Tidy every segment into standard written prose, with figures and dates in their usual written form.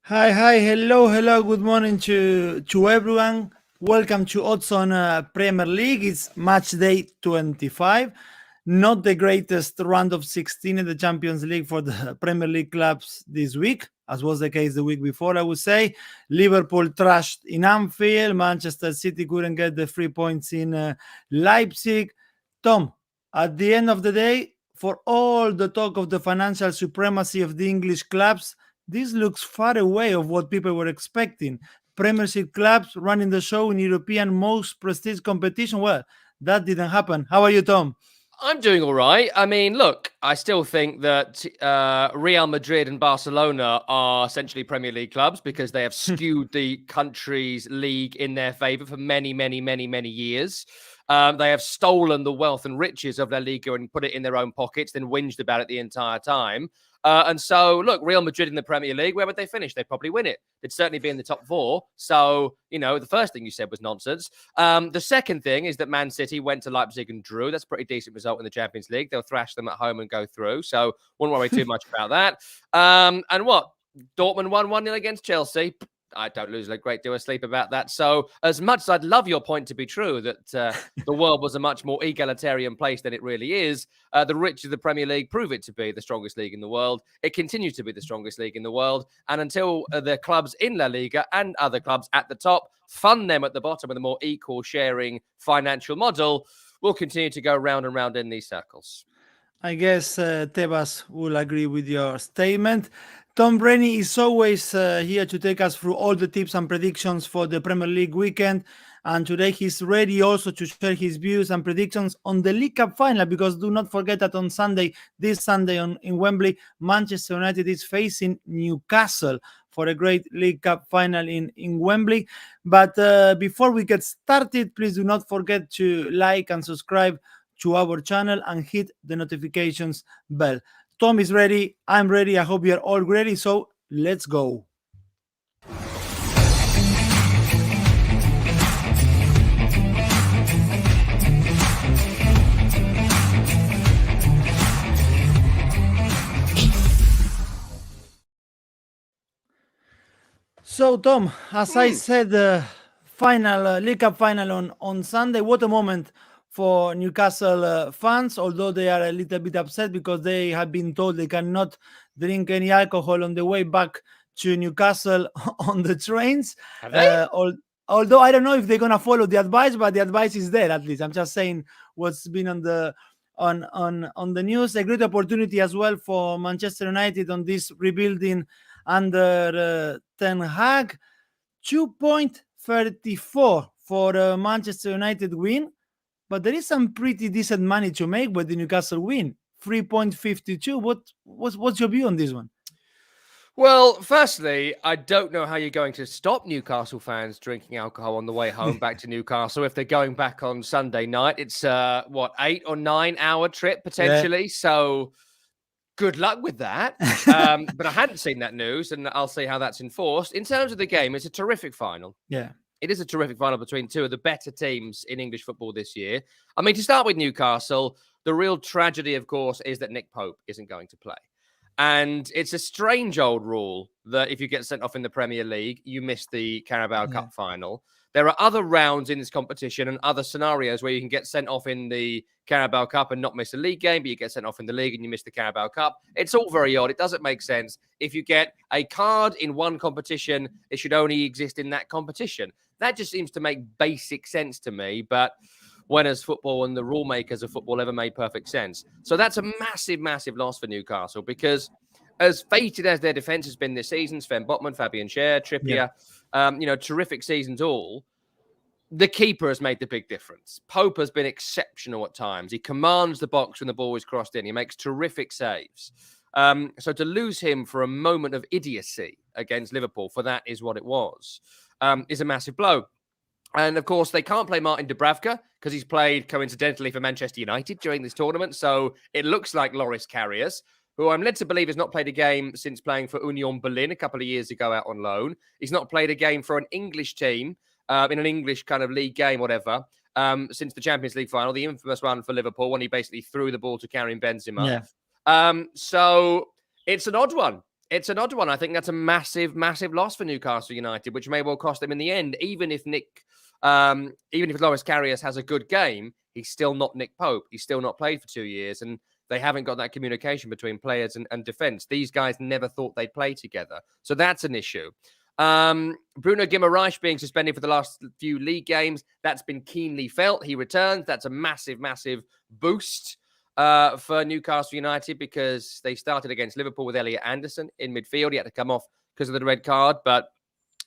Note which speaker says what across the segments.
Speaker 1: Hi, hello, good morning to everyone. Welcome to Odds on Premier League. It's match day 25. Not the greatest round of 16 in the Champions League for the Premier League clubs this week, as was the case the week before, I would say. Liverpool trashed in Anfield. Manchester City couldn't get the 3 points in Leipzig. Tom, at the end of the day, for all the talk of the financial supremacy of the English clubs, this looks far away of what people were expecting. Premiership clubs running the show in European most prestige competition. Well, that didn't happen. How are you, Tom?
Speaker 2: I'm doing all right. I mean, look, I still think that Real Madrid and Barcelona are essentially Premier League clubs because they have skewed the country's league in their favour for many, many years. They have stolen the wealth and riches of La Liga and put it in their own pockets, then whinged about it the entire time. And so, look, Real Madrid in the Premier League, where would they finish? They'd probably win it. They'd certainly be in the top four. So, the first thing you said was nonsense. The second thing is that Man City went to Leipzig and drew. That's a pretty decent result in the Champions League. They'll thrash them at home and go through. So, wouldn't worry too much about that. And what? Dortmund won 1-0 against Chelsea. I don't lose a great deal of sleep about that. So as much as I'd love your point to be true, that the world was a much more egalitarian place than it really is, the rich of the Premier League prove it to be the strongest league in the world. It continues to be the strongest league in the world. And until the clubs in La Liga and other clubs at the top fund them at the bottom with a more equal sharing financial model, we'll continue to go round and round in these circles.
Speaker 1: I guess Tebas will agree with your statement. Tom Rennie is always here to take us through all the tips and predictions for the Premier League weekend. And today he's ready also to share his views and predictions on the League Cup final, because do not forget that on this Sunday in Wembley, Manchester United is facing Newcastle for a great League Cup final in Wembley. But before we get started, please do not forget to like and subscribe to our channel and hit the notifications bell. Tom is ready. I'm ready. I hope you're all ready. So let's go. So, Tom, as I said, final League Cup final on Sunday. What a moment for Newcastle fans, although they are a little bit upset because they have been told they cannot drink any alcohol on the way back to Newcastle on the trains.
Speaker 2: Have they?
Speaker 1: Although I don't know if they're gonna follow the advice, but the advice is there at least. I'm just saying what's been on the news. A great opportunity as well for Manchester United on this rebuilding under Ten Hag. 2.34 for a Manchester United win. But there is some pretty decent money to make with the Newcastle win. 3.52. What's your view on this one?
Speaker 2: Well, firstly, I don't know how you're going to stop Newcastle fans drinking alcohol on the way home back to Newcastle if they're going back on Sunday night. It's 8 or 9 hour trip potentially. Yeah. So good luck with that. But I hadn't seen that news, and I'll see how that's enforced. In terms of the game, it's a terrific final.
Speaker 1: Yeah.
Speaker 2: It is a terrific final between two of the better teams in English football this year. I mean, to start with Newcastle, the real tragedy, of course, is that Nick Pope isn't going to play. And it's a strange old rule that if you get sent off in the Premier League, you miss the Carabao Cup final. There are other rounds in this competition and other scenarios where you can get sent off in the Carabao Cup and not miss a league game, but you get sent off in the league and you miss the Carabao Cup. It's all very odd. It doesn't make sense. If you get a card in one competition, it should only exist in that competition. That just seems to make basic sense to me. But when has football and the rule makers of football ever made perfect sense? So that's a massive loss for Newcastle, because as fated as their defence has been this season, Sven Botman, Fabian Schär, Trippier, terrific seasons all, the keeper has made the big difference. Pope has been exceptional at times. He commands the box when the ball is crossed in. He makes terrific saves. So to lose him for a moment of idiocy against Liverpool, for that is what it was, is a massive blow. And, of course, they can't play Martin Dubravka because he's played, coincidentally, for Manchester United during this tournament. So it looks like Loris Karius, who I'm led to believe has not played a game since playing for Union Berlin a couple of years ago out on loan. He's not played a game for an English team in an English kind of league game, whatever, since the Champions League final, the infamous one for Liverpool when he basically threw the ball to Karim Benzema.
Speaker 1: Yeah.
Speaker 2: So it's an odd one It's an odd one. I think that's a massive, massive loss for Newcastle United, which may well cost them in the end. Even if Loris Karius has a good game, he's still not Nick Pope. He's still not played for 2 years, and they haven't got that communication between players and defence. These guys never thought they'd play together, so that's an issue. Bruno Guimaraes being suspended for the last few league games, that's been keenly felt. He returns. That's a massive, massive boost for Newcastle United, because they started against Liverpool with Elliot Anderson in midfield. He had to come off because of the red card, but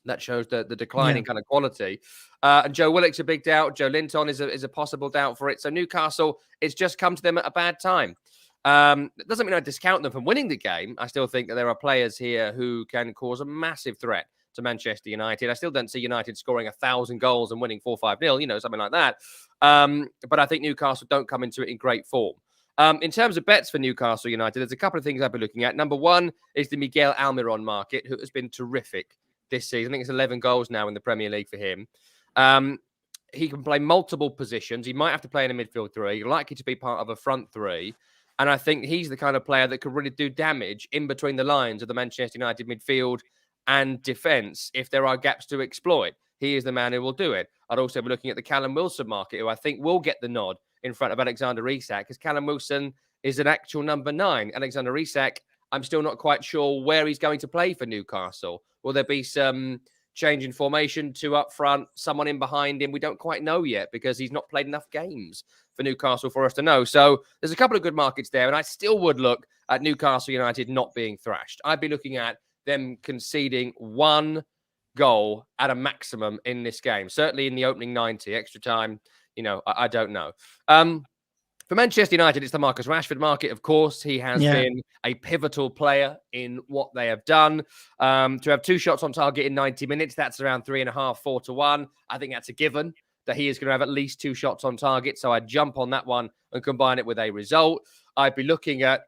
Speaker 2: that shows the declining kind of quality. And Joe Willock's a big doubt. Joe Linton is a possible doubt for it. So Newcastle, it's just come to them at a bad time. It doesn't mean I discount them from winning the game. I still think that there are players here who can cause a massive threat to Manchester United. I still don't see United scoring 1,000 goals and winning 4-5-0, something like that. But I think Newcastle don't come into it in great form. In terms of bets for Newcastle United, there's a couple of things I've been looking at. Number one is the Miguel Almiron market, who has been terrific this season. I think it's 11 goals now in the Premier League for him. He can play multiple positions. He might have to play in a midfield three, likely to be part of a front three. And I think he's the kind of player that could really do damage in between the lines of the Manchester United midfield and defence if there are gaps to exploit. He is the man who will do it. I'd also be looking at the Callum Wilson market, who I think will get the nod in front of Alexander Isak, because Callum Wilson is an actual number 9. Alexander Isak, I'm still not quite sure where he's going to play for Newcastle. Will there be some change in formation, 2 up front, someone in behind him? We don't quite know yet, because he's not played enough games for Newcastle for us to know. So there's a couple of good markets there, and I still would look at Newcastle United not being thrashed. I'd be looking at them conceding 1 goal at a maximum in this game, certainly in the opening 90. Extra time, I don't know. For Manchester United, it's the Marcus Rashford market, of course. He has been a pivotal player in what they have done. To have 2 shots on target in 90 minutes, that's around 3.5, 4 to 1. I think that's a given that he is going to have at least 2 shots on target. So I'd jump on that one and combine it with a result. I'd be looking at,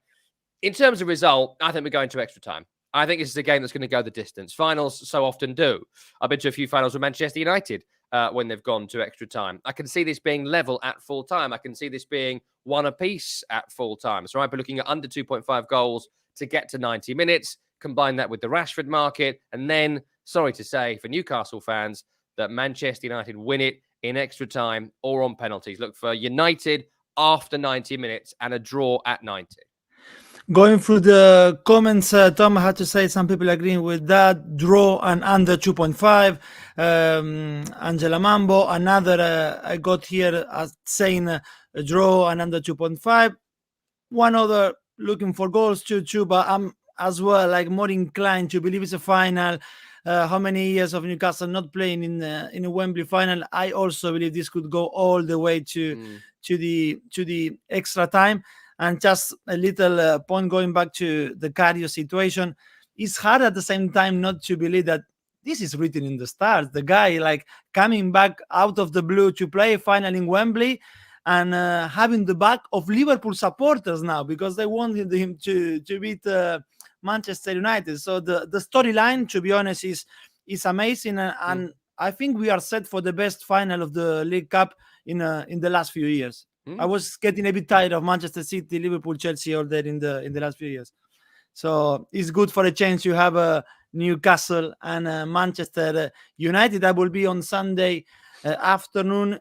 Speaker 2: in terms of result, I think we're going to extra time. I think this is a game that's going to go the distance. Finals so often do. I've been to a few finals with Manchester United when they've gone to extra time. I can see this being level at full time. I can see this being 1 apiece at full time. So I'd be looking at under 2.5 goals to get to 90 minutes. Combine that with the Rashford market. And then, sorry to say, for Newcastle fans, that Manchester United win it in extra time or on penalties. Look for United after 90 minutes and a draw at 90.
Speaker 1: Going through the comments, Tom, I had to say some people agreeing with that. Draw and under 2.5. Angela Mambo, another I got here saying a draw and under 2.5. One other looking for goals too, but I'm as well more inclined to believe it's a final. How many years of Newcastle not playing in a Wembley final? I also believe this could go all the way to the extra time. And just a little point going back to the Karius situation, it's hard at the same time not to believe that this is written in the stars. The guy coming back out of the blue to play a final in Wembley and having the back of Liverpool supporters now, because they wanted him to beat Manchester United. So the storyline, to be honest, is amazing. And I think we are set for the best final of the League Cup in the last few years. I was getting a bit tired of Manchester City, Liverpool, Chelsea all there in the last few years. So it's good for a change to have a Newcastle and Manchester United. That will be on Sunday afternoon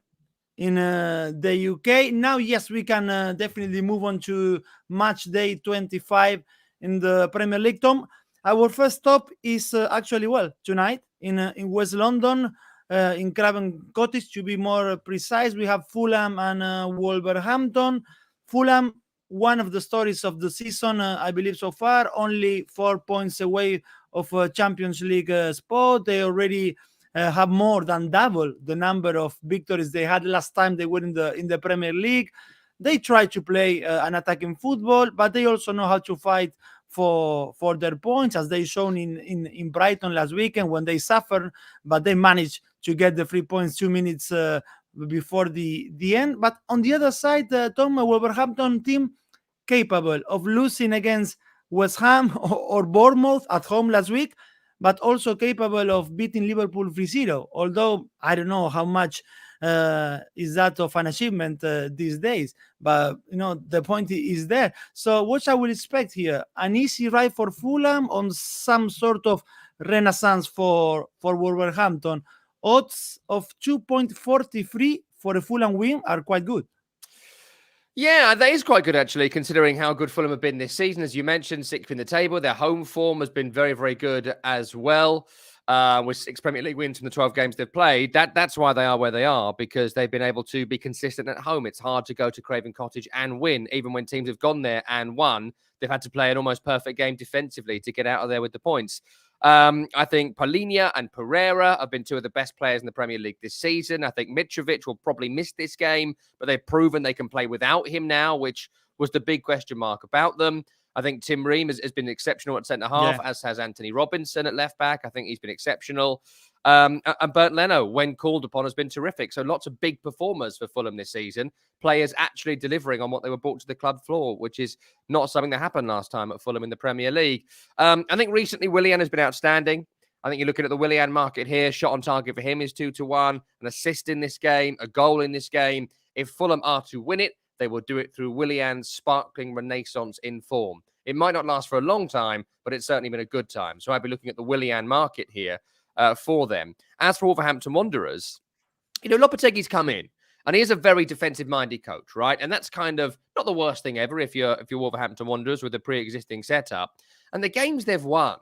Speaker 1: in the UK. Now, yes, we can definitely move on to match day 25 in the Premier League. Tom, our first stop is actually, tonight in West London. In Craven Cottage, to be more precise. We have Fulham and Wolverhampton. Fulham, one of the stories of the season, I believe so far, only 4 points away of a Champions League spot. They already have more than double the number of victories they had last time they were in the Premier League. They try to play an attacking football, but they also know how to fight for their points, as they shown in Brighton last weekend when they suffered, but they managed to get the 3 points 2 minutes before the end. But on the other side, Tom, Wolverhampton team capable of losing against West Ham or Bournemouth at home last week, but also capable of beating Liverpool 3-0. Although I don't know how much is that of an achievement these days. But the point is there. So what I will expect here? An easy ride for Fulham on some sort of renaissance for Wolverhampton. Odds of 2.43 for a Fulham win are quite good.
Speaker 2: Yeah, that is quite good, actually, considering how good Fulham have been this season. As you mentioned, sixth in the table. Their home form has been very, very good as well. With 6 Premier League wins from the 12 games they've played. That's why they are where they are, because they've been able to be consistent at home. It's hard to go to Craven Cottage and win. Even when teams have gone there and won, they've had to play an almost perfect game defensively to get out of there with the points. I think Polinia and Pereira have been two of the best players in the Premier League this season. I think Mitrovic will probably miss this game, but they've proven they can play without him now, which was the big question mark about them. I think Tim Ream has been exceptional at centre-half, as has Anthony Robinson at left-back. I think he's been exceptional. And Bernd Leno, when called upon, has been terrific. So lots of big performers for Fulham this season. Players actually delivering on what they were brought to the club floor, which is not something that happened last time at Fulham in the Premier League. I think recently Willian has been outstanding. I think you're looking at the Willian market here. Shot on target for him is 2-1. An assist in this game, a goal in this game. If Fulham are to win it, they will do it through Willian's sparkling renaissance in form. It might not last for a long time, but it's certainly been a good time. So I'd be looking at the Willian market here for them. As for Wolverhampton Wanderers, Lopetegui's come in, and he is a very defensive-minded coach, right? And that's kind of not the worst thing ever if you're Wolverhampton Wanderers with a pre-existing setup. And the games they've won,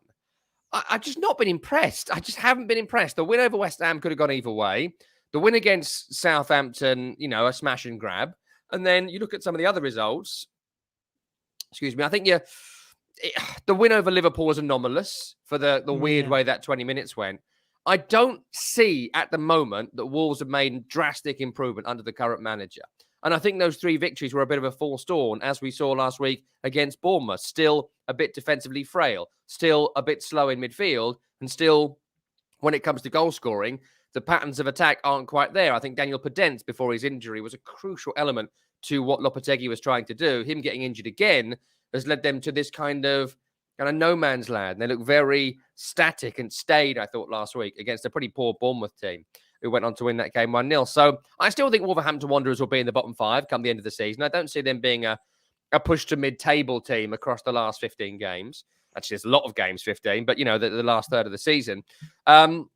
Speaker 2: I've just not been impressed. I just haven't been impressed. The win over West Ham could have gone either way. The win against Southampton, a smash and grab. And then you look at some of the other results. Excuse me. I think the win over Liverpool was anomalous for the weird way that 20 minutes went. I don't see at the moment that Wolves have made drastic improvement under the current manager. And I think those 3 victories were a bit of a false dawn, as we saw last week against Bournemouth. Still a bit defensively frail, still a bit slow in midfield, and still, when it comes to goal scoring, the patterns of attack aren't quite there. I think Daniel Podence, before his injury, was a crucial element to what Lopetegui was trying to do. Him getting injured again has led them to this kind of no man's land. They look very static and staid, I thought, last week against a pretty poor Bournemouth team who went on to win that game 1-0. So I still think Wolverhampton Wanderers will be in the bottom 5 come the end of the season. I don't see them being a push to mid-table team across the last 15 games. Actually, there's a lot of games, 15, but, the last third of the season. In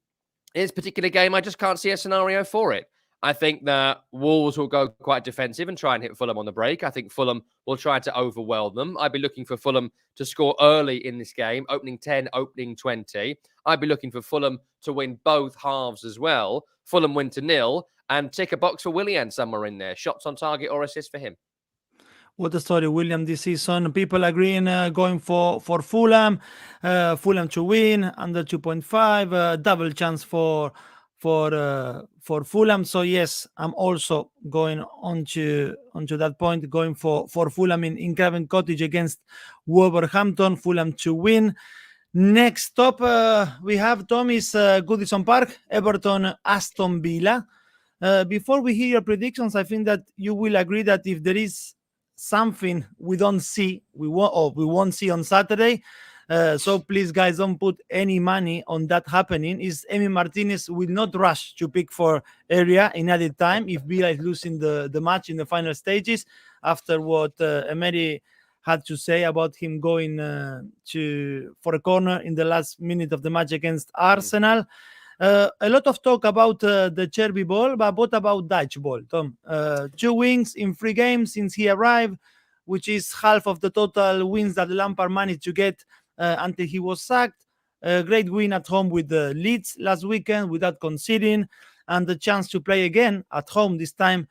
Speaker 2: this particular game, I just can't see a scenario for it. I think that Wolves will go quite defensive and try and hit Fulham on the break. I think Fulham will try to overwhelm them. I'd be looking for Fulham to score early in this game, opening 10, opening 20. I'd be looking for Fulham to win both halves as well. Fulham win to 0 and tick a box for Willian somewhere in there. Shots on target or assist for him.
Speaker 1: What a story, William, this season. People agreeing going for Fulham. Fulham to win, under 2.5. Double chance for Fulham. So yes, I'm also going onto that point, going for Fulham in Craven Cottage against Wolverhampton. Fulham to win. Next up, we have Tommy's Goodison Park, Everton, Aston Villa. Before we hear your predictions, I think that you will agree that if there is something we don't see, we won't see on Saturday. So please, guys, don't put any money on that happening. Is Emi Martinez will not rush to pick for area in added time if Villa is losing the match in the final stages, after what Emery had to say about him going for a corner in the last minute of the match against Arsenal. A lot of talk about the Cherby ball, but what about Dutch ball, Tom? 2 wins in 3 games since he arrived, which is half of the total wins that Lampard managed to get until he was sacked. A great win at home with the Leeds last weekend without conceding, and the chance to play again at home this time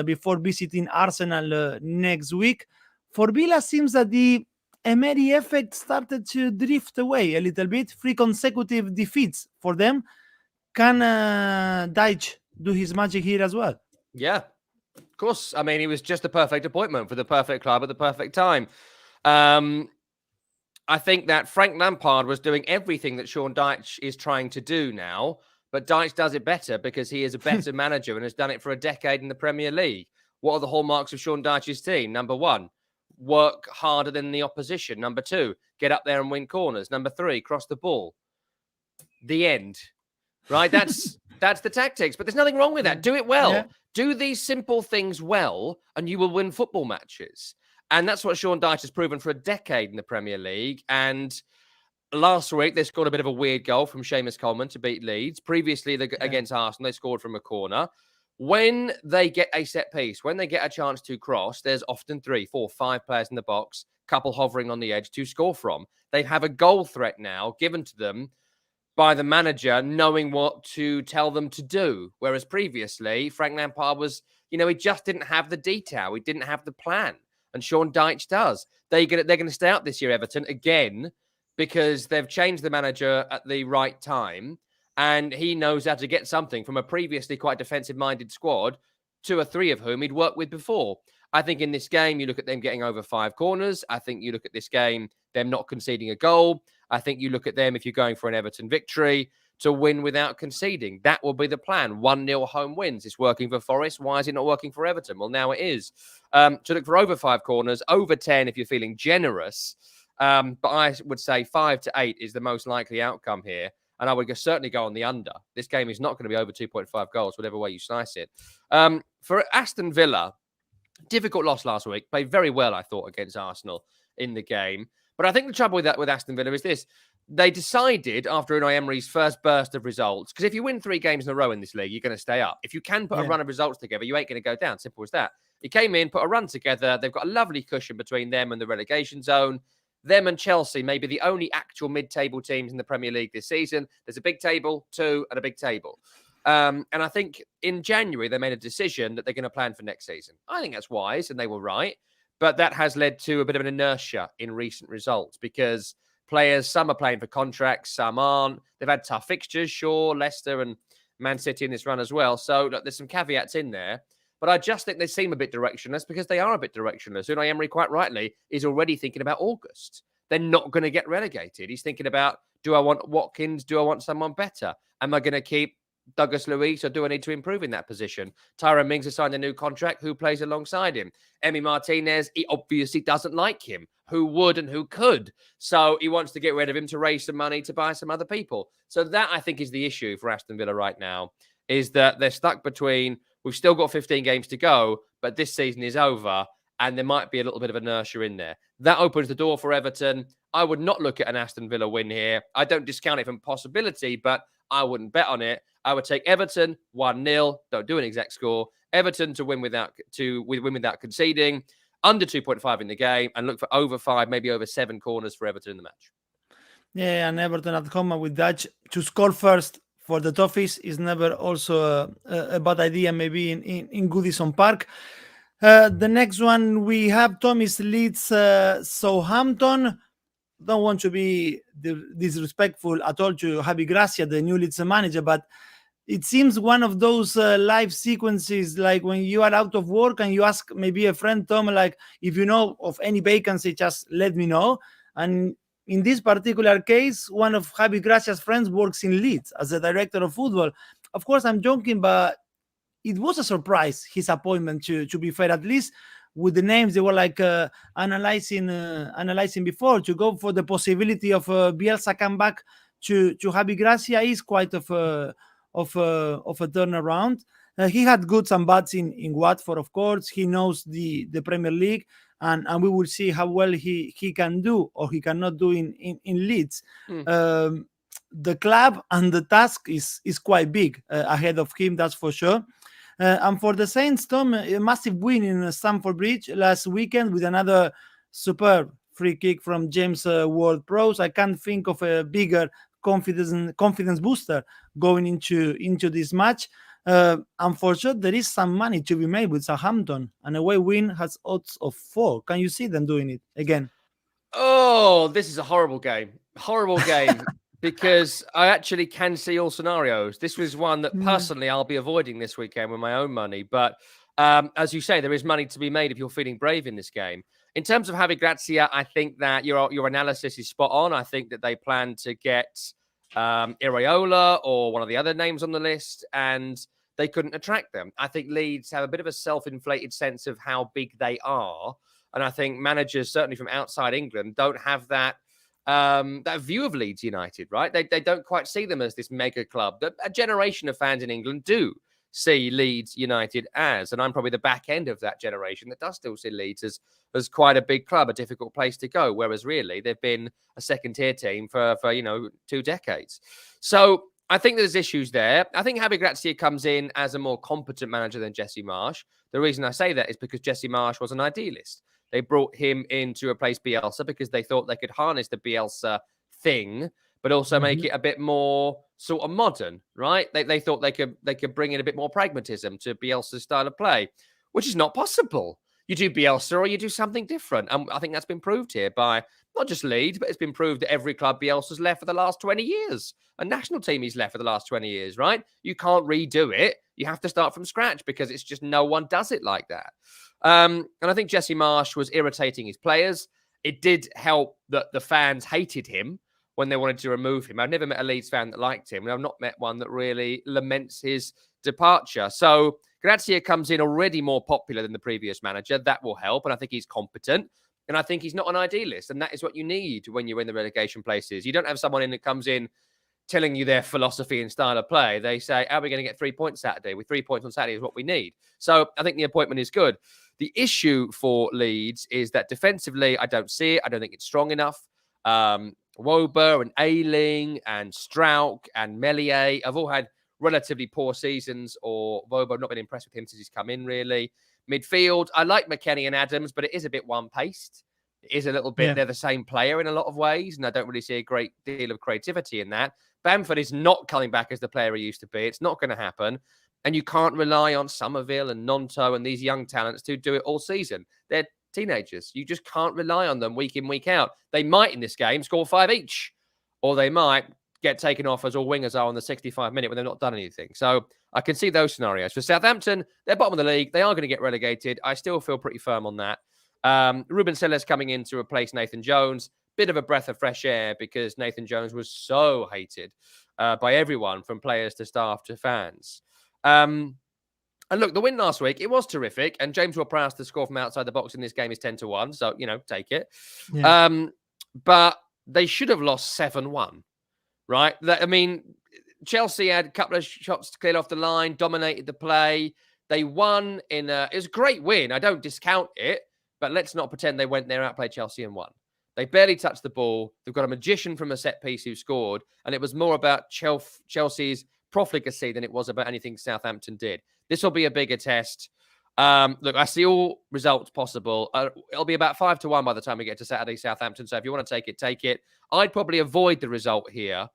Speaker 1: before visiting Arsenal next week. For Villa, seems that the Emery effect started to drift away a little bit. 3 consecutive defeats for them. Can Deitch do his magic here as well?
Speaker 2: Yeah, of course. I mean, it was just the perfect appointment for the perfect club at the perfect time. I think that Frank Lampard was doing everything that Sean Dyche is trying to do now, but Dyche does it better because he is a better manager and has done it for a decade in the Premier League. What are the hallmarks of Sean Dyche's team? Number 1, work harder than the opposition. Number 2, get up there and win corners. Number 3, cross the ball. The end. Right? That's That's the tactics, but there's nothing wrong with that. Do it well.
Speaker 1: Yeah.
Speaker 2: Do these simple things well, and you will win football matches. And that's what Sean Dyche has proven for a decade in the Premier League. And last week, they scored a bit of a weird goal from Seamus Coleman to beat Leeds. Previously, against Arsenal, they scored from a corner. When they get a set piece, when they get a chance to cross, there's often 3, 4, 5 players in the box, couple hovering on the edge to score from. They have a goal threat now given to them by the manager, knowing what to tell them to do. Whereas previously, Frank Lampard was, he just didn't have the detail. He didn't have the plan. And Sean Dyche does. They're going to stay out this year, Everton, again, because they've changed the manager at the right time. And he knows how to get something from a previously quite defensive-minded squad, 2 or 3 of whom he'd worked with before. I think in this game, you look at them getting over 5 corners. I think you look at this game, them not conceding a goal. I think you look at them, if you're going for an Everton victory, to win without conceding. That will be the plan. 1-0 home wins. It's working for Forest. Why is it not working for Everton? Well, now it is. To look for over 5 corners, over 10 if you're feeling generous. But I would say 5 to 8 is the most likely outcome here. And I would certainly go on the under. This game is not going to be over 2.5 goals, whatever way you slice it. For Aston Villa, difficult loss last week. Played very well, I thought, against Arsenal in the game. But I think the trouble with Aston Villa is this. They decided after Unai Emery's first burst of results, because if you win 3 games in a row in this league, you're going to stay up. If you can put a run of results together, you ain't going to go down. Simple as that. He came in, put a run together. They've got a lovely cushion between them and the relegation zone. Them and Chelsea may be the only actual mid-table teams in the Premier League this season. There's a big table, 2, and a big table. And I think in January, they made a decision that they're going to plan for next season. I think that's wise, and they were right. But that has led to a bit of an inertia in recent results because players, some are playing for contracts, some aren't. They've had tough fixtures, sure, Leicester and Man City in this run as well. So look, there's some caveats in there. But I just think they seem a bit directionless because they are a bit directionless. Unai Emery, quite rightly, is already thinking about August. They're not going to get relegated. He's thinking about, do I want Watkins? Do I want someone better? Am I going to keep Douglas Luiz, or do I need to improve in that position? Tyrone Mings has signed a new contract. Who plays alongside him? Emi Martinez, he obviously doesn't like him. Who would and who could? So he wants to get rid of him to raise some money to buy some other people. So that, I think, is the issue for Aston Villa right now, is that they're stuck between, we've still got 15 games to go, but this season is over, and there might be a little bit of inertia in there. That opens the door for Everton. I would not look at an Aston Villa win here. I don't discount it from possibility, but I wouldn't bet on it. I would take Everton 1-0. Don't do an exact score. Everton to win without conceding, under 2.5 in the game, and look for over 5, maybe over 7 corners for Everton in the match.
Speaker 1: Yeah, and Everton at home with Dutch to score first for the Toffees is never also a bad idea, maybe in Goodison Park. The next one we have, Tommy's Leeds Southampton. Don't want to be disrespectful at all to Javi Gracia, the new Leeds manager, but it seems one of those live sequences, like when you are out of work and you ask maybe a friend, Tom, like, if you know of any vacancy, just let me know. And in this particular case, one of Javi Gracia's friends works in Leeds as a director of football. Of course, I'm joking, but it was a surprise, his appointment, to be fair, at least with the names they were like analyzing before, to go for the possibility of Bielsa come back to Javi Gracia is quite of a turnaround. He had goods and bads in Watford, of course. He knows the Premier League, and we will see how well he can do or he cannot do in Leeds. The club and the task is quite big ahead of him, that's for sure. And for the Saints, Tom, a massive win in Stamford Bridge last weekend with another superb free kick from James Ward-Prowse. I can't think of a bigger confidence booster going into this match. And for sure, there is some money to be made with Southampton. An away win has odds of 4. Can you see them doing it again?
Speaker 2: Oh, this is a horrible game. Horrible game. Because I actually can see all scenarios. This was one that personally I'll be avoiding this weekend with my own money. But as you say, there is money to be made if you're feeling brave in this game. In terms of Javi Gracia, I think that your analysis is spot on. I think that they plan to get Iraola or one of the other names on the list, and they couldn't attract them. I think Leeds have a bit of a self-inflated sense of how big they are. And I think managers, certainly from outside England, don't have that that view of Leeds United, right? They don't quite see them as this mega club that a generation of fans in England do see Leeds United as. And I'm probably the back end of that generation that does still see Leeds as quite a big club, a difficult place to go. Whereas really they've been a second tier team for 2 decades. So I think there's issues there. I think Javi Gracia comes in as a more competent manager than Jesse Marsh. The reason I say that is because Jesse Marsh was an idealist. They brought him in to replace Bielsa because they thought they could harness the Bielsa thing, but also make it a bit more sort of modern, right? They thought they could bring in a bit more pragmatism to Bielsa's style of play, which is not possible. You do Bielsa or you do something different. And I think that's been proved here by not just Leeds, but it's been proved at every club Bielsa's left for the last 20 years. A national team he's left for the last 20 years, right? You can't redo it. You have to start from scratch because it's just no one does it like that. And I think Jesse Marsh was irritating his players. It did help that the fans hated him when they wanted to remove him. I've never met a Leeds fan that liked him, and I've not met one that really laments his departure. So Gracia comes in already more popular than the previous manager. That will help, and I think he's competent. And I think he's not an idealist, and that is what you need when you're in the relegation places. You don't have someone in that comes in telling you their philosophy and style of play. They say, are we going to get 3 points Saturday? With 3 points on Saturday is what we need. So I think the appointment is good. The issue for Leeds is that defensively, I don't see it. I don't think it's strong enough. Wober and Ayling and Strauch and Meslier have all had relatively poor seasons, or Wober, I've not been impressed with him since he's come in, really. Midfield, I like McKennie and Adams, but it is a bit one-paced. It is a little bit, they're the same player in a lot of ways, and I don't really see a great deal of creativity in that. Bamford is not coming back as the player he used to be. It's not going to happen. And you can't rely on Somerville and Nonto and these young talents to do it all season. They're teenagers. You just can't rely on them week in, week out. They might in this game score 5 each, or they might get taken off as all wingers are on the 65 minute when they've not done anything. So I can see those scenarios. For Southampton, they're bottom of the league. They are going to get relegated. I still feel pretty firm on that. Ruben Selles coming in to replace Nathan Jones. Bit of a breath of fresh air because Nathan Jones was so hated by everyone, from players to staff to fans. And look, the win last week, it was terrific. And James Ward-Prowse to score from outside the box in this game is 10-1. So, take it. Yeah. But they should have lost 7-1, right? Chelsea had a couple of shots cleared off the line, dominated the play. They won it was a great win. I don't discount it, but let's not pretend they went there, outplayed Chelsea and won. They barely touched the ball. They've got a magician from a set piece who scored, and it was more about Chelsea's profligacy than it was about anything Southampton did. This will be a bigger test. Look, I see all results possible. It'll be about 5-1 by the time we get to Saturday, Southampton. So if you want to take it, take it. I'd probably avoid the result here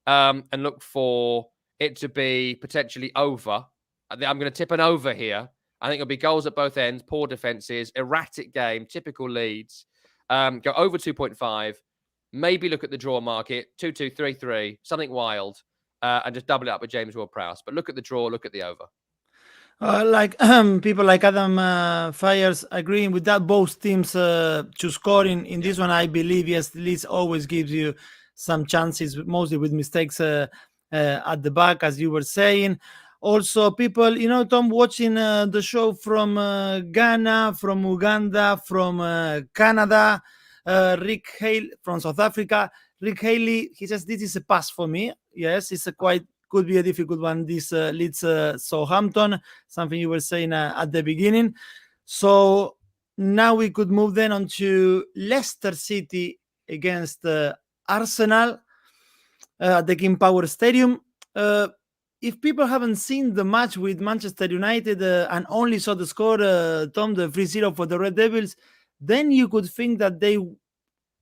Speaker 2: and look for it to be potentially over. I'm going to tip an over here. I think it'll be goals at both ends, poor defenses, erratic game, typical Leeds. Go over 2.5. Maybe look at the draw market, 2-2, 3-3, something wild, and just double it up with James Ward-Prowse. But look at the draw, look at the over.
Speaker 1: People like Adam Fires agreeing with that, both teams to score in this one. I believe, yes, Leeds always gives you some chances, mostly with mistakes at the back, as you were saying. Also, people, Tom, watching the show from Ghana, from Uganda, from Canada, Rick Hale from South Africa. Rick Haley, he says, this is a pass for me. Yes, it's could be a difficult one, this Leeds Southampton, something you were saying at the beginning. So now we could move then on to Leicester City against Arsenal at the King Power Stadium. If people haven't seen the match with Manchester United and only saw the score, Tom, the 3-0 for the Red Devils, then you could think that they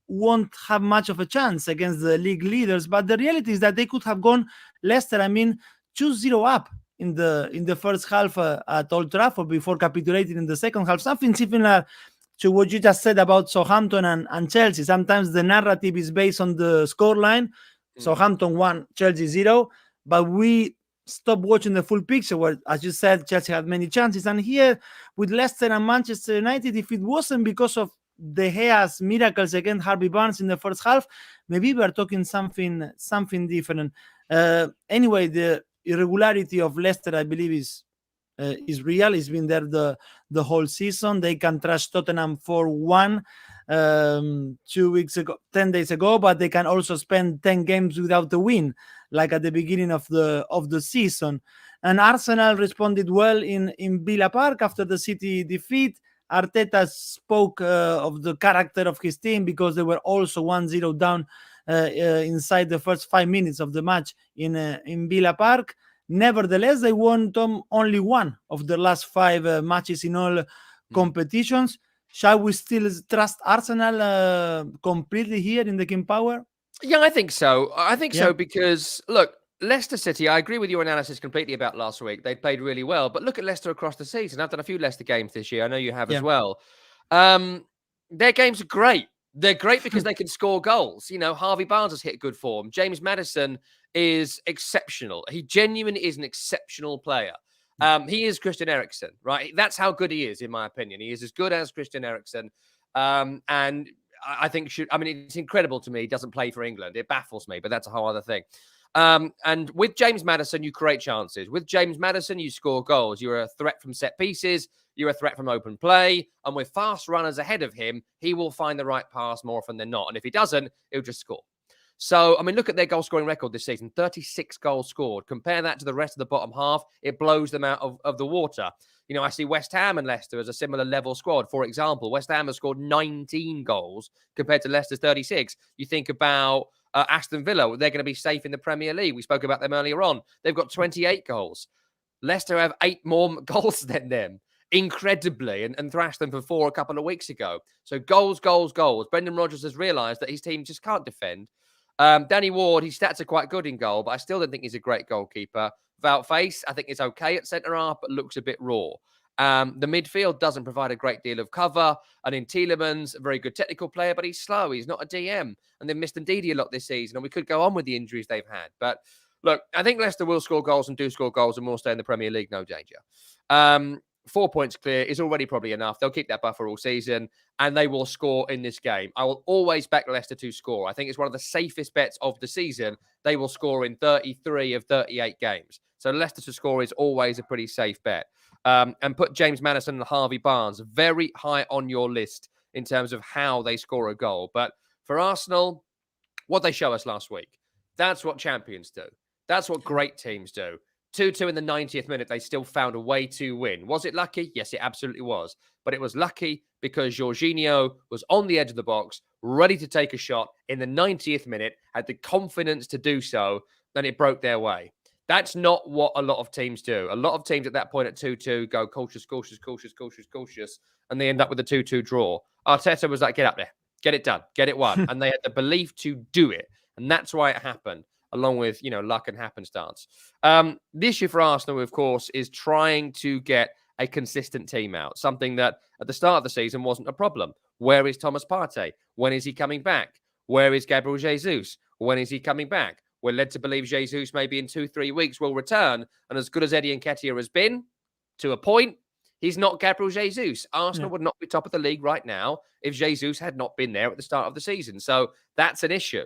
Speaker 1: won't have much of a chance against the league leaders. But the reality is that they could have gone Leicester, 2-0 up in the first half at Old Trafford before capitulating in the second half. Something similar to what you just said about Southampton and Chelsea. Sometimes the narrative is based on the scoreline. Southampton 1, Chelsea 0. But we stopped watching the full picture where, as you said, Chelsea had many chances. And here with Leicester and Manchester United, if it wasn't because of De Gea's miracles against Harvey Barnes in the first half, maybe we're talking something different. Anyway, the irregularity of Leicester, I believe, is real. It's been there the whole season. They can trash Tottenham 4-1. 10 days ago, but they can also spend 10 games without a win, like at the beginning of the season. And Arsenal responded well in Villa Park after the City defeat. Arteta spoke of the character of his team because they were also 1-0 down inside the first 5 minutes of the match in Villa Park. Nevertheless, they won only one of the last 5 matches in all competitions. Shall we still trust Arsenal completely here in the King Power?
Speaker 2: Yeah, I think so. I think so because, look, Leicester City, I agree with your analysis completely about last week. They played really well. But look at Leicester across the season. I've done a few Leicester games this year. I know you have as well. Their games are great. They're great because they can score goals. You know, Harvey Barnes has hit good form. James Maddison is exceptional. He genuinely is an exceptional player. He is Christian Eriksen, right? That's how good he is, in my opinion. He is as good as Christian Eriksen. And I think it's incredible to me. He doesn't play for England. It baffles me, but that's a whole other thing. And with James Maddison, you create chances. With James Maddison, you score goals. You're a threat from set pieces. You're a threat from open play. And with fast runners ahead of him, he will find the right pass more often than not. And if he doesn't, he'll just score. So, look at their goal scoring record this season, 36 goals scored. Compare that to the rest of the bottom half. It blows them out of the water. You know, I see West Ham and Leicester as a similar level squad. For example, West Ham has scored 19 goals compared to Leicester's 36. You think about Aston Villa, they're going to be safe in the Premier League. We spoke about them earlier on. They've got 28 goals. Leicester have 8 more goals than them, incredibly, and thrashed them for 4 a couple of weeks ago. So goals. Brendan Rodgers has realised that his team just can't defend. Danny Ward, his stats are quite good in goal, but I still don't think he's a great goalkeeper. Wout Faes, I think it's okay at centre-half, but looks a bit raw. The midfield doesn't provide a great deal of cover. And in Tielemans, a very good technical player, but he's slow. He's not a DM. And they've missed Ndidi a lot this season, and we could go on with the injuries they've had. But look, I think Leicester will score goals and do score goals and will stay in the Premier League, no danger. 4 points clear is already probably enough. They'll keep that buffer all season, and they will score in this game. I will always back Leicester to score. I think it's one of the safest bets of the season. They will score in 33 of 38 games. So Leicester to score is always a pretty safe bet. And put James Maddison and Harvey Barnes very high on your list in terms of how they score a goal. But for Arsenal, what they show us last week, that's what champions do. That's what great teams do. 2-2 in the 90th minute, they still found a way to win. Was it lucky? Yes, it absolutely was. But it was lucky because Jorginho was on the edge of the box, ready to take a shot in the 90th minute, had the confidence to do so, then it broke their way. That's not what a lot of teams do. A lot of teams at that point at 2-2 go cautious, and they end up with a 2-2 draw. Arteta was like, get up there, get it done, get it won. And they had the belief to do it. And that's why it happened, along with, luck and happenstance. The issue for Arsenal, of course, is trying to get a consistent team out, something that at the start of the season wasn't a problem. Where is Thomas Partey? When is he coming back? Where is Gabriel Jesus? When is he coming back? We're led to believe Jesus maybe in 2-3 weeks will return. And as good as Eddie Nketiah has been, to a point, he's not Gabriel Jesus. Arsenal would not be top of the league right now if Jesus had not been there at the start of the season. So that's an issue.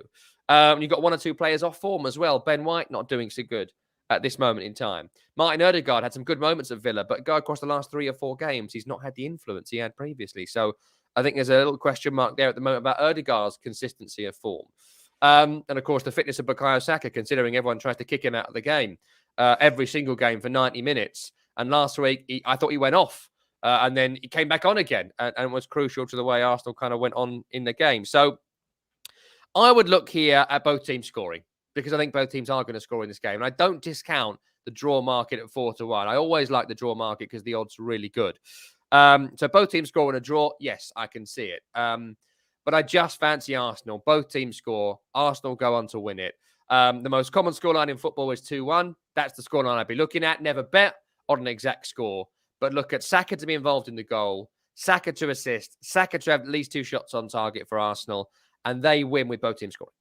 Speaker 2: You've got 1 or 2 players off form as well. Ben White not doing so good at this moment in time. Martin Odegaard had some good moments at Villa, but go across the last 3 or 4 games, he's not had the influence he had previously. So I think there's a little question mark there at the moment about Odegaard's consistency of form. And of course, the fitness of Bukayo Saka, considering everyone tries to kick him out of the game every single game for 90 minutes. And last week, I thought he went off. And then he came back on again and was crucial to the way Arsenal kind of went on in the game. So I would look here at both teams scoring because I think both teams are going to score in this game. And I don't discount the draw market at 4-1. I always like the draw market because the odds are really good. So both teams score in a draw. Yes, I can see it. But I just fancy Arsenal. Both teams score. Arsenal go on to win it. The most common scoreline in football is 2-1. That's the scoreline I'd be looking at. Never bet on an exact score. But look at Saka to be involved in the goal, Saka to assist, Saka to have at least 2 shots on target for Arsenal, and they win with both teams scoring.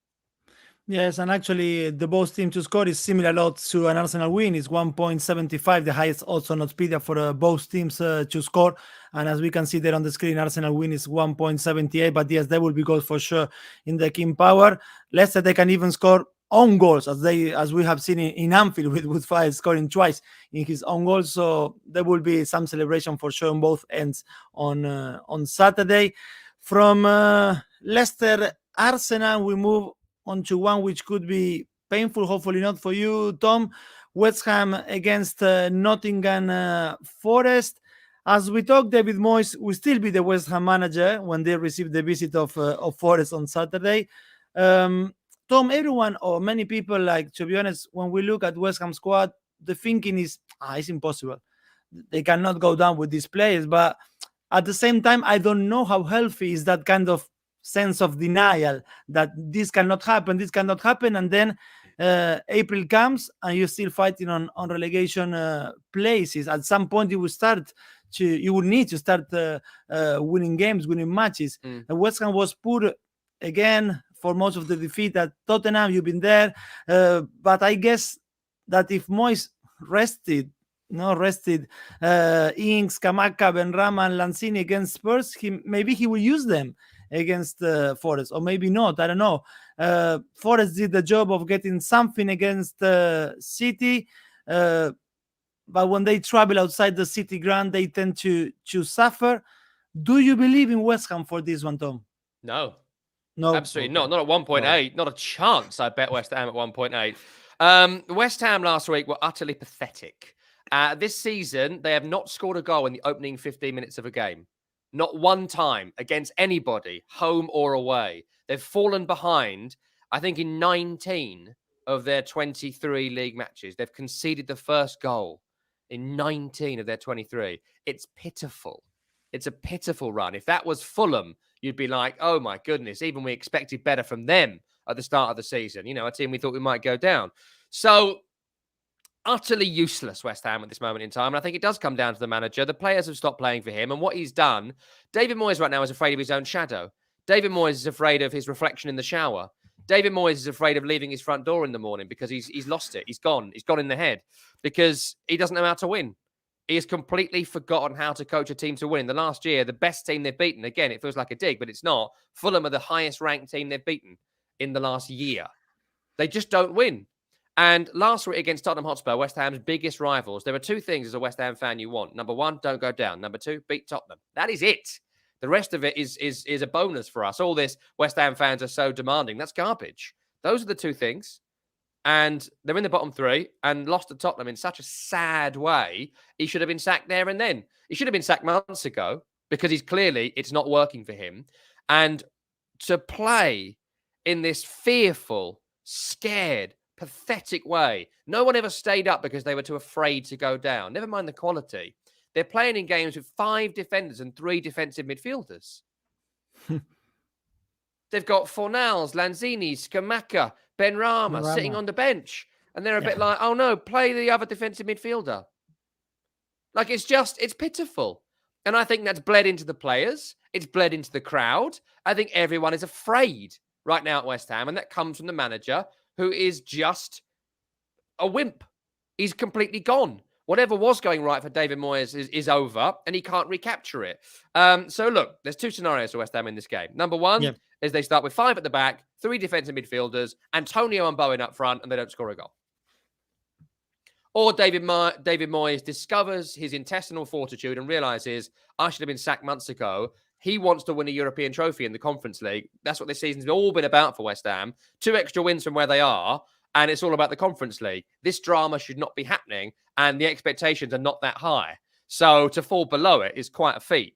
Speaker 1: Yes, and actually the both teams to score is similar odds to an Arsenal win. It's 1.75, the highest odds on Oddspedia for both teams to score. And as we can see there on the screen, Arsenal win is 1.78. But yes, there will be goals for sure in the King Power. Leicester, they can even score own goals, as we have seen in Anfield with Faes scoring twice in his own goals. So there will be some celebration for sure on both ends on Saturday. From Leicester Arsenal, we move on to one which could be painful, hopefully not for you, Tom. West Ham against Nottingham Forest. As we talk, David Moyes will still be the West Ham manager when they receive the visit of Forest on Saturday. Tom, everyone or many people, like, to be honest, when we look at West Ham squad, the thinking is, it's impossible. They cannot go down with these players. But at the same time, I don't know how healthy is that kind of sense of denial that this cannot happen. And then April comes and you're still fighting on relegation places. At some point, you will need to start winning games, winning matches. And West Ham was poor again for most of the defeat at Tottenham. You've been there. But I guess that if Moyes rested Ings, Kamaka, Benrahma, and Lanzini against Spurs, maybe he will use them against Forest, or maybe not. I don't know. Forest did the job of getting something against City, but when they travel outside the City ground, they tend to suffer. Do you believe in West Ham for this one, Tom?
Speaker 2: No, absolutely
Speaker 1: Okay.
Speaker 2: not. Not at 1.8. Not a chance. I bet West Ham at 1.8. West Ham last week were utterly pathetic. This season, they have not scored a goal in the opening 15 minutes of a game. Not one time against anybody, home or away. They've fallen behind, I think, in 19 of their 23 league matches. They've conceded the first goal in 19 of their 23. It's pitiful. It's a pitiful run. If that was Fulham, you'd be like, oh my goodness, even we expected better from them at the start of the season. You know, a team we thought we might go down. So, utterly useless, West Ham, at this moment in time. And I think it does come down to the manager. The players have stopped playing for him. And what he's done, David Moyes right now is afraid of his own shadow. David Moyes is afraid of his reflection in the shower. David Moyes is afraid of leaving his front door in the morning because he's lost it. He's gone. He's gone in the head because he doesn't know how to win. He has completely forgotten how to coach a team to win. In the last year, the best team they've beaten, again, it feels like a dig, but it's not. Fulham are the highest ranked team they've beaten in the last year. They just don't win. And last week against Tottenham Hotspur, West Ham's biggest rivals, there are two things as a West Ham fan you want. Number one, don't go down. Number two, beat Tottenham. That is it. The rest of it is a bonus for us. All this West Ham fans are so demanding. That's garbage. Those are the two things. And they're in the bottom three and lost to Tottenham in such a sad way. He should have been sacked there and then. He should have been sacked months ago because it's not working for him. And to play in this fearful, scared, pathetic way. No one ever stayed up because they were too afraid to go down. Never mind the quality. They're playing in games with 5 defenders and 3 defensive midfielders. They've got Fornals, Lanzini, Scamacca, Benrahma sitting on the bench. And they're a bit like, oh no, play the other defensive midfielder. Like, it's pitiful. And I think that's bled into the players. It's bled into the crowd. I think everyone is afraid right now at West Ham. And that comes from the manager, who is just a wimp. He's completely gone. Whatever was going right for David Moyes is over, and he can't recapture it. So look, there's 2 scenarios for West Ham in this game. Number one is they start with 5 at the back, 3 defensive midfielders, Antonio and Bowen up front, and they don't score a goal. Or David Moyes discovers his intestinal fortitude and realizes, I should have been sacked months ago. He wants to win a European trophy in the Conference League. That's what this season's all been about for West Ham. 2 extra wins from where they are, and it's all about the Conference League. This drama should not be happening, and the expectations are not that high. So to fall below it is quite a feat.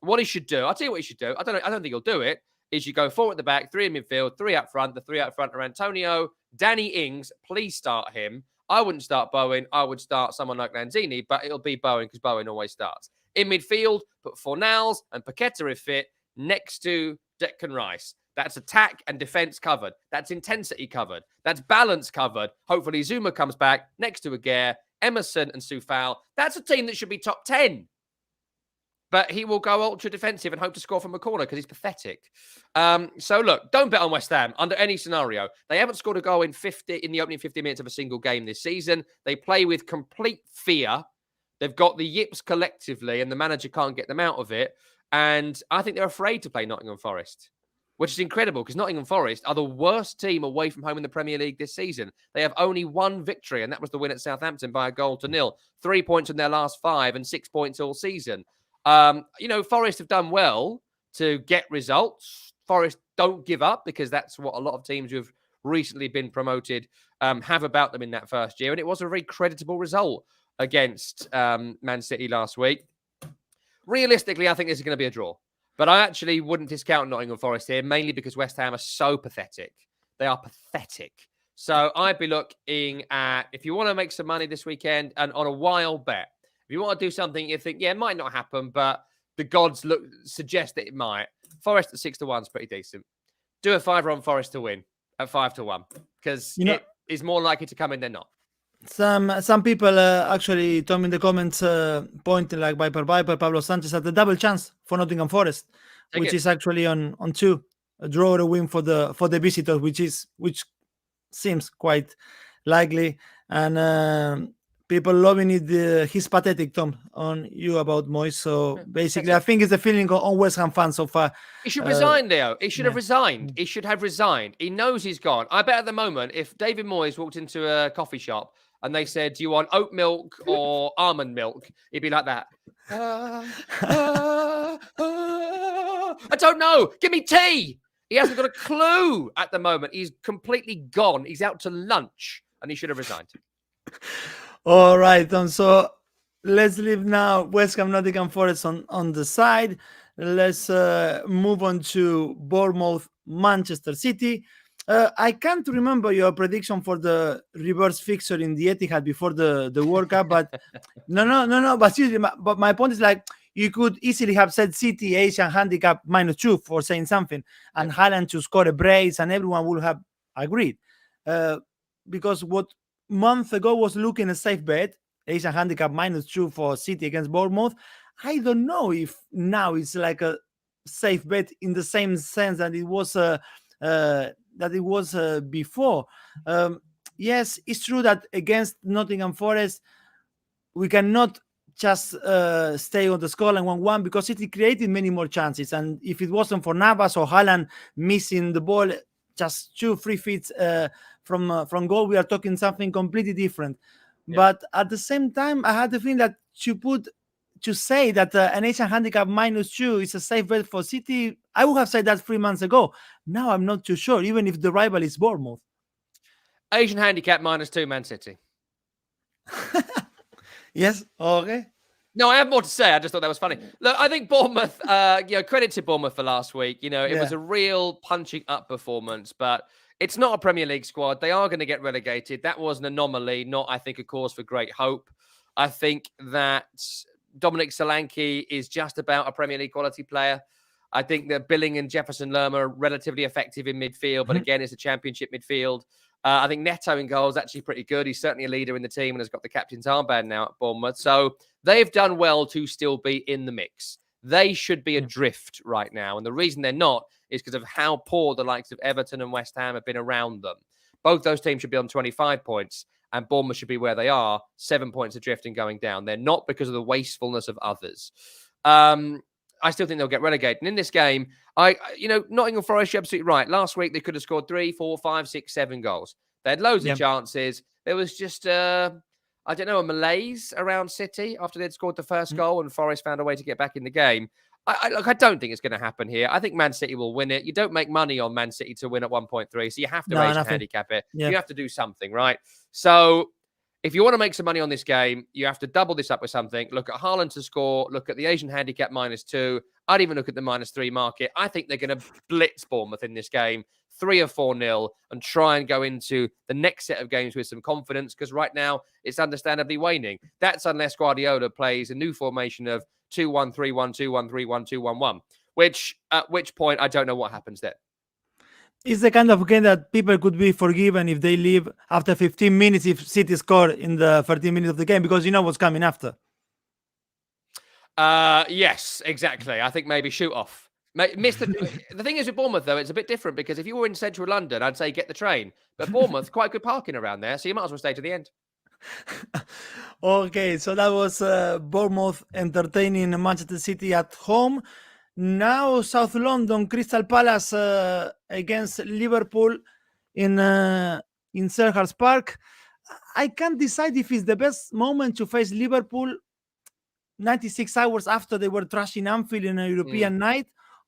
Speaker 2: What he should do, I'll tell you what he should do. I don't think he'll do it. Is you go 4 at the back, 3 in midfield, 3 up front. The 3 up front are Antonio, Danny Ings. Please start him. I wouldn't start Bowen. I would start someone like Lanzini, but it'll be Bowen because Bowen always starts. In midfield, put Fornals and Paqueta if fit next to Declan Rice. That's attack and defense covered. That's intensity covered. That's balance covered. Hopefully Zuma comes back next to Aguirre, Emerson and Soufal. That's a team that should be top 10. But he will go ultra defensive and hope to score from a corner because he's pathetic. So look, don't bet on West Ham under any scenario. They haven't scored a goal in the opening 50 minutes of a single game this season. They play with complete fear. They've got the yips collectively and the manager can't get them out of it. And I think they're afraid to play Nottingham Forest, which is incredible because Nottingham Forest are the worst team away from home in the Premier League this season. They have only 1 victory, and that was the win at Southampton by a 0-0. 3 points in their last 5 and 6 points all season. Forest have done well, to get results. Forest don't give up, because that's what a lot of teams who've recently been promoted have about them in that first year. And it was a very creditable result against Man City last week. Realistically, I think this is going to be a draw. But I actually wouldn't discount Nottingham Forest here, mainly because West Ham are so pathetic. They are pathetic. So I'd be looking at, if you want to make some money this weekend and on a wild bet, if you want to do something you think, yeah, it might not happen, but the gods suggest that it might. Forest at 6-1 is pretty decent. Do a fiver on Forest to win at 5-1, because it is more likely to come in than not.
Speaker 1: Some people actually told me in the comments, pointing like Viper Pablo Sanchez at the double chance for Nottingham Forest, which is actually on 2, a draw or a win for the visitors, which seems quite likely. And people loving it. He's pathetic, Tom, on you about Moyes. So basically, I think it's the feeling on West Ham fans so far.
Speaker 2: He should resign, Leo. He should have resigned. He should have resigned. He knows he's gone. I bet at the moment, if David Moyes walked into a coffee shop and they said, do you want oat milk or almond milk? He'd be like that. I don't know. Give me tea. He hasn't got a clue at the moment. He's completely gone. He's out to lunch, and he should have resigned.
Speaker 1: All right, Tom. So let's leave now West Ham, Nottingham Forest on the side. Let's move on to Bournemouth, Manchester City. I can't remember your prediction for the reverse fixture in the Etihad before the World Cup, but no. But seriously, but my point is, like, you could easily have said City Asian handicap -2 for saying something, and Haaland to score a brace, and everyone would have agreed. Because what month ago was looking a safe bet, Asian handicap -2 for City against Bournemouth, I don't know if now it's like a safe bet in the same sense that it was before. Yes, it's true that against Nottingham Forest we cannot just stay on the scoreline 1-1, because City created many more chances, and if it wasn't for Navas or Haaland missing the ball just 2-3 feet from goal, we are talking something completely different. But at the same time, I had the feeling that to say that an Asian handicap -2 is a safe bet for City, I would have said that 3 months ago. Now I'm not too sure, even if the rival is Bournemouth.
Speaker 2: Asian handicap -2, Man City.
Speaker 1: Yes, okay.
Speaker 2: No, I have more to say. I just thought that was funny. Look, I think Bournemouth, credit to Bournemouth for last week. It was a real punching up performance, but it's not a Premier League squad. They are going to get relegated. That was an anomaly, not, I think, a cause for great hope. I think that Dominic Solanke is just about a Premier League quality player. I think that Billing and Jefferson Lerma are relatively effective in midfield, but again, it's a championship midfield. I think Neto in goal is actually pretty good. He's certainly a leader in the team and has got the captain's armband now at Bournemouth. So they've done well to still be in the mix. They should be adrift right now. And the reason they're not is because of how poor the likes of Everton and West Ham have been around them. Both those teams should be on 25 points, and Bournemouth should be where they are, 7 points adrift and going down. They're not because of the wastefulness of others. I still think they'll get relegated. And in this game, Nottingham Forest, you're absolutely right. Last week, they could have scored 3, 4, 5, 6, 7 goals. They had loads of chances. There was just, a malaise around City after they'd scored the first goal, and Forest found a way to get back in the game. I don't think it's going to happen here. I think Man City will win it. You don't make money on Man City to win at 1.3, so you have to raise and handicap it. Yeah. You have to do something, right? So if you want to make some money on this game, you have to double this up with something. Look at Haaland to score. Look at the Asian handicap -2. I'd even look at the -3 market. I think they're going to blitz Bournemouth in this game, 3 or 4-0, and try and go into the next set of games with some confidence, because right now it's understandably waning. That's unless Guardiola plays a new formation of 2-1-3-1, 2-1-3-1, 2-1-1, at which point I don't know what happens there.
Speaker 1: It's the kind of game that people could be forgiven if they leave after 15 minutes if City score in the 13 minutes of the game, because you know what's coming after.
Speaker 2: Yes, exactly. I think maybe shoot off. The thing is with Bournemouth, though, it's a bit different, because if you were in central London, I'd say get the train. But Bournemouth, quite good parking around there, so you might as well stay to the end.
Speaker 1: Okay, so that was Bournemouth entertaining Manchester City at home. Now South London, Crystal Palace against Liverpool in Selhurst Park. I can't decide if it's the best moment to face Liverpool 96 hours after they were trashing Anfield in a European night,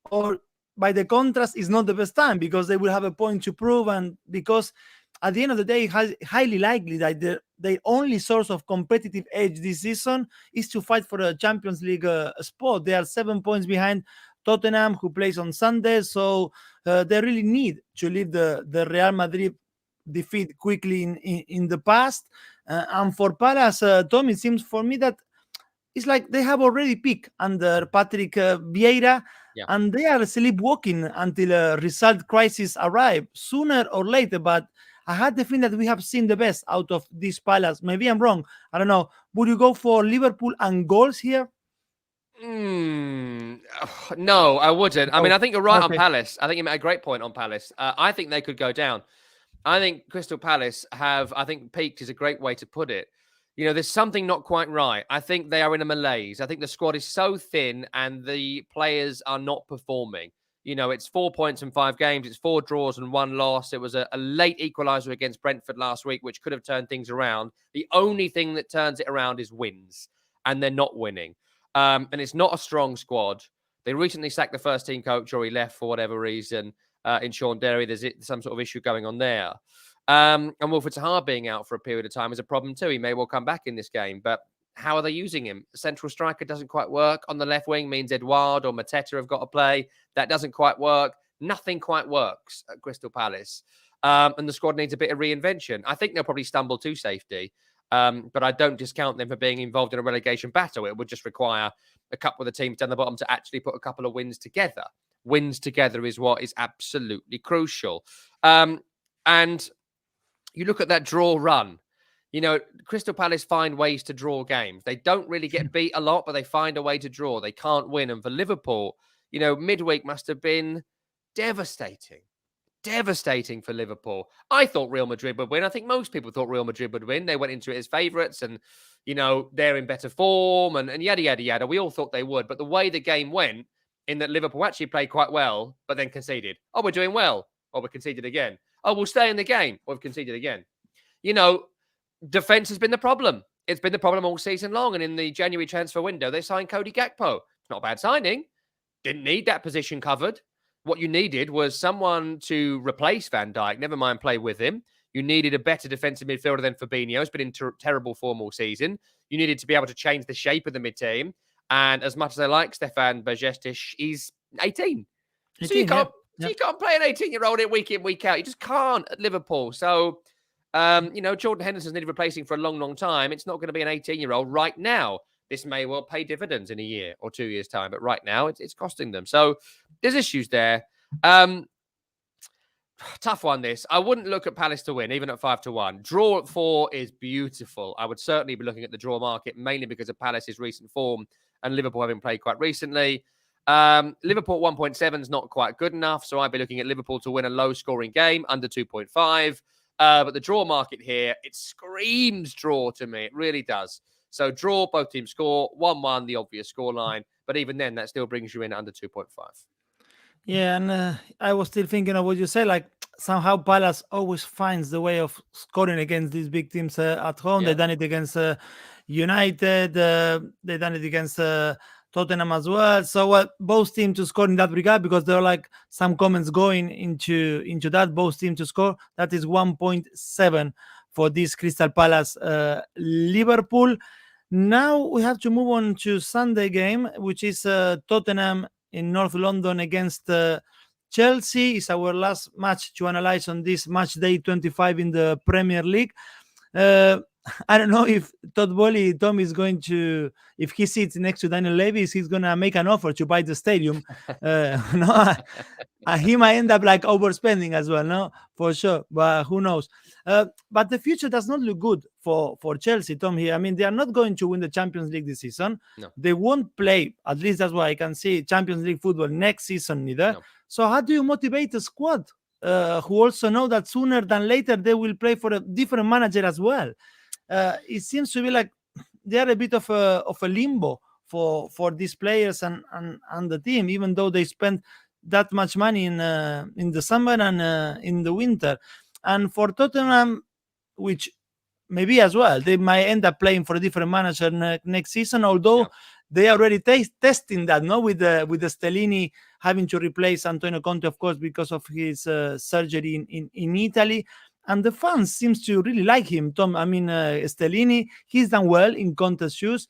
Speaker 1: or by the contrast, it's not the best time because they will have a point to prove, and because at the end of the day, highly likely that their only source of competitive edge this season is to fight for a Champions League spot. They are 7 points behind Tottenham, who plays on Sunday, so they really need to leave the Real Madrid defeat quickly in the past. And for Palace, Tom, it seems for me that it's like they have already peaked under Patrick Vieira, and they are sleepwalking until a result crisis arrive sooner or later. But I had the feeling that we have seen the best out of this Palace. Maybe I'm wrong. I don't know. Would you go for Liverpool and goals here?
Speaker 2: No, I wouldn't. I mean, I think you're right on Palace. I think you made a great point on Palace. I think they could go down. I think Crystal Palace have, I think peaked is a great way to put it. You know, there's something not quite right. I think they are in a malaise. I think the squad is so thin and the players are not performing. You know, it's 4 points in 5 games. It's 4 draws and 1 loss. It was a late equaliser against Brentford last week, which could have turned things around. The only thing that turns it around is wins, and they're not winning. And it's not a strong squad. They recently sacked the first team coach, or he left for whatever reason in Sean Derry. There's some sort of issue going on there. And Wilfred Zaha being out for a period of time is a problem too. He may well come back in this game, but how are they using him? Central striker doesn't quite work. On the left wing means Eduardo or Mateta have got to play. That doesn't quite work. Nothing quite works at Crystal Palace. And the squad needs a bit of reinvention. I think they'll probably stumble to safety, but I don't discount them for being involved in a relegation battle. It would just require a couple of the teams down the bottom to actually put a couple of wins together. Wins together is what is absolutely crucial. And you look at that draw run. You know, Crystal Palace find ways to draw games. They don't really get beat a lot, but they find a way to draw. They can't win. And for Liverpool, you know, midweek must have been devastating. Devastating for Liverpool. I thought Real Madrid would win. I think most people thought Real Madrid would win. They went into it as favourites and, you know, they're in better form and yada, yada, yada. We all thought they would. But the way the game went, in that Liverpool actually played quite well, but then conceded. Oh, we're doing well. Oh, we conceded again. Oh, we'll stay in the game. Or we've conceded again. You know, defence has been the problem. It's been the problem all season long. And in the January transfer window, they signed Cody Gakpo. It's not a bad signing. Didn't need that position covered. What you needed was someone to replace Van Dijk, never mind play with him. You needed a better defensive midfielder than Fabinho. He's been in terrible form all season. You needed to be able to change the shape of the mid-team. And as much as I like Stefan Bajcetic, he's 18. So you can't play an 18-year-old week in, week out. You just can't at Liverpool. So, you know, Jordan Henderson's needed replacing for a long, long time. It's not going to be an 18-year-old right now. This may well pay dividends in a year or 2 years' time, but right now it's costing them. So there's issues there. Tough one, this. I wouldn't look at Palace to win, even at 5-1. Draw at 4 is beautiful. I would certainly be looking at the draw market, mainly because of Palace's recent form and Liverpool having played quite recently. Liverpool 1.7 is not quite good enough, so I'd be looking at Liverpool to win a low-scoring game, under 2.5. But the draw market here, it screams draw to me. It really does. So draw, both teams score, 1-1, the obvious scoreline. But even then, that still brings you in under 2.5.
Speaker 1: Yeah, and I was still thinking of what you said, like somehow Palace always finds the way of scoring against these big teams at home. They've done it against United. They've done it against Tottenham as well. So both teams to score in that regard, because there are like some comments going into that, both teams to score. That is 1.7 for this Crystal Palace Liverpool. Now we have to move on to Sunday game, which is Tottenham in North London against Chelsea. It's our last match to analyze on this match day 25 in the Premier League. I don't know if Tom is going to, if he sits next to Daniel Levy, he's going to make an offer to buy the stadium. He might end up like overspending as well, no? For sure, but who knows? But the future does not look good for Chelsea, Tom, here. I mean, they are not going to win the Champions League this season.
Speaker 2: No.
Speaker 1: They won't play, at least that's what I can see, Champions League football next season neither.
Speaker 2: No.
Speaker 1: So how do you motivate the squad who also know that sooner than later they will play for a different manager as well? It seems to be like they are a bit of a limbo for these players and the team, even though they spend that much money in the summer and in the winter. And for Tottenham, which maybe as well, they might end up playing for a different manager next season, although they are already testing that, no, with the Stellini having to replace Antonio Conte, of course, because of his surgery in Italy. And the fans seems to really like him, Tom. I mean, Stellini, he's done well in Conte's shoes.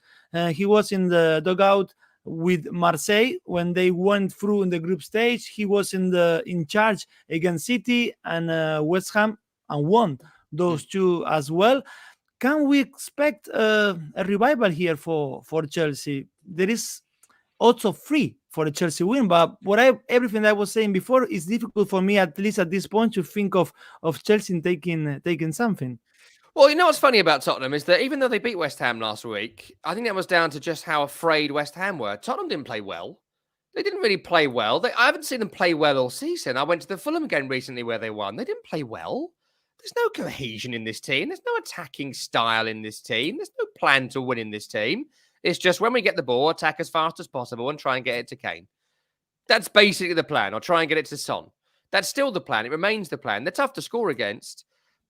Speaker 1: He was in the dugout with Marseille when they went through in the group stage. He was in charge against City and West Ham and won those two as well. Can we expect a revival here for Chelsea? There is also free for the Chelsea win, but everything I was saying before is difficult for me, at least at this point, to think of Chelsea taking something.
Speaker 2: Well, you know what's funny about Tottenham is that even though they beat West Ham last week, I think that was down to just how afraid West Ham were. Tottenham didn't play well. They didn't really play well. I haven't seen them play well all season. I went to the Fulham game recently where they won. They didn't play well. There's no cohesion in this team. There's no attacking style in this team. There's no plan to win in this team. It's just when we get the ball, attack as fast as possible and try and get it to Kane. That's basically the plan, or try and get it to Son. That's still the plan. It remains the plan. They're tough to score against,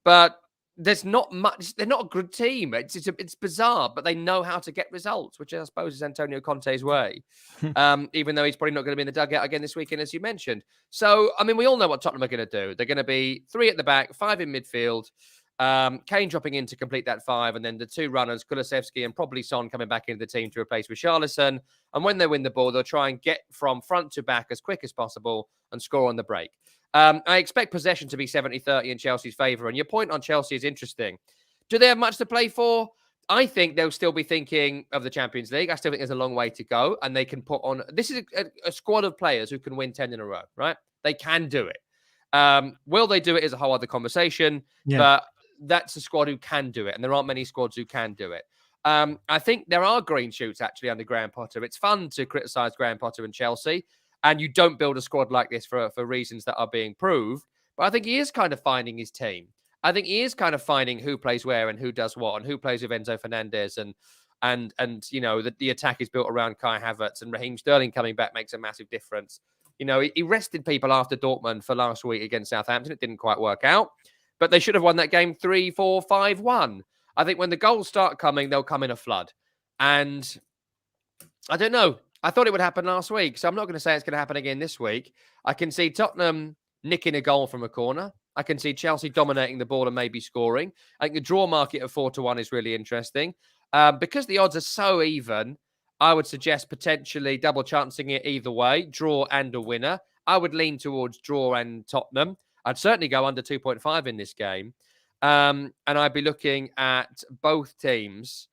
Speaker 2: but there's not much. They're not a good team. It's bizarre, but they know how to get results, which I suppose is Antonio Conte's way. Even though he's probably not going to be in the dugout again this weekend, as you mentioned. So, I mean, we all know what Tottenham are going to do. They're going to be 3 at the back, 5 in midfield. Kane dropping in to complete that 5, and then the 2 runners, Kulusevski and probably Son, coming back into the team to replace Richarlison. And when they win the ball, they'll try and get from front to back as quick as possible and score on the break. I expect possession to be 70-30 in Chelsea's favour. And your point on Chelsea is interesting. Do they have much to play for? I think they'll still be thinking of the Champions League. I still think there's a long way to go. And they can put on... This is a squad of players who can win 10 in a row, right? They can do it. Will they do it is a whole other conversation. Yeah. But that's a squad who can do it. And there aren't many squads who can do it. I think there are green shoots, actually, under Graham Potter. It's fun to criticise Graham Potter and Chelsea. And you don't build a squad like this for reasons that are being proved. But I think he is kind of finding his team. I think he is kind of finding who plays where and who does what and who plays with Enzo Fernandez. And you know, the attack is built around Kai Havertz, and Raheem Sterling coming back makes a massive difference. You know, he rested people after Dortmund for last week against Southampton. It didn't quite work out. But they should have won that game 3-4, 5-1. I think when the goals start coming, they'll come in a flood. And I don't know. I thought it would happen last week, so I'm not going to say it's going to happen again this week. I can see Tottenham nicking a goal from a corner. I can see Chelsea dominating the ball and maybe scoring. I think the draw market of 4-1 is really interesting. Because the odds are so even, I would suggest potentially double chancing it either way, draw and a winner. I would lean towards draw and Tottenham. I'd certainly go under 2.5 in this game. And I'd be looking at both teams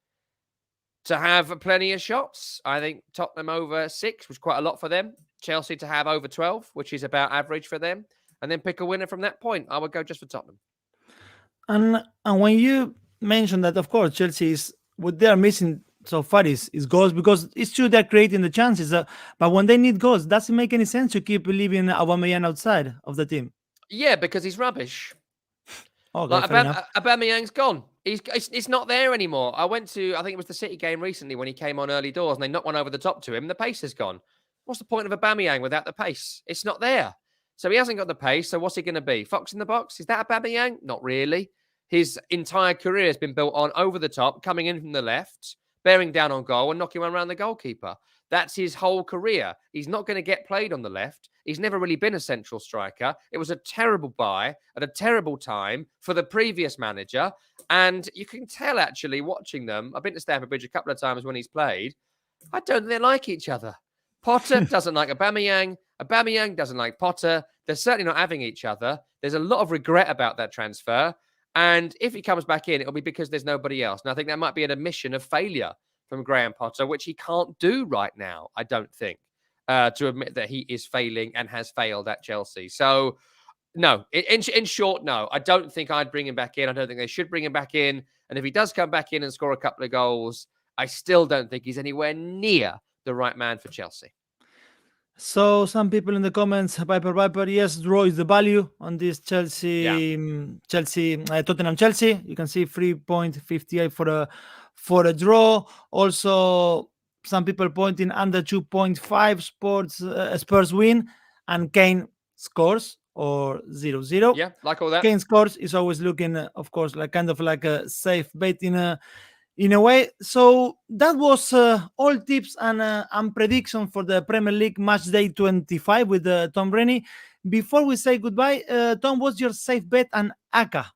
Speaker 2: to have plenty of shots. I think Tottenham over 6 was quite a lot for them. Chelsea to have over 12, which is about average for them. And then pick a winner from that point. I would go just for Tottenham.
Speaker 1: And when you mentioned that, of course, Chelsea is what they are missing so far is goals, because it's true they're creating the chances. But when they need goals, doesn't make any sense to keep leaving Aubameyang outside of the team.
Speaker 2: Yeah, because he's rubbish.
Speaker 1: Okay,
Speaker 2: like Aubameyang's gone. It's not there anymore. I think it was the City game recently when he came on early doors and they knocked one over the top to him. The pace is gone. What's the point of Aubameyang without the pace? It's not there. So he hasn't got the pace. So what's he going to be? Fox in the box? Is that Aubameyang? Not really. His entire career has been built on over the top, coming in from the left, bearing down on goal and knocking one around the goalkeeper. That's his whole career. He's not going to get played on the left. He's never really been a central striker. It was a terrible buy at a terrible time for the previous manager. And you can tell, actually, watching them. I've been to Stamford Bridge a couple of times when he's played. I don't think they like each other. Potter doesn't like Aubameyang. Aubameyang doesn't like Potter. They're certainly not having each other. There's a lot of regret about that transfer. And if he comes back in, it'll be because there's nobody else. And I think that might be an admission of failure from Graham Potter, which he can't do right now, I don't think, to admit that he is failing and has failed at Chelsea. So, no, in short, no. I don't think I'd bring him back in. I don't think they should bring him back in. And if he does come back in and score a couple of goals, I still don't think he's anywhere near the right man for Chelsea.
Speaker 1: So some people in the comments, Viper, yes, draw is the value on this Tottenham Chelsea. You can see 3.58 for a draw. Also, some people pointing under 2.5 Spurs win, and Kane scores or 0-0.
Speaker 2: Yeah, like all that.
Speaker 1: Kane scores is always looking, of course, like kind of like a safe bet in in a way. So that was all tips and prediction for the Premier League match day 25 with Tom Rennie. Before we say goodbye, Tom, what's your safe bet and ACCA?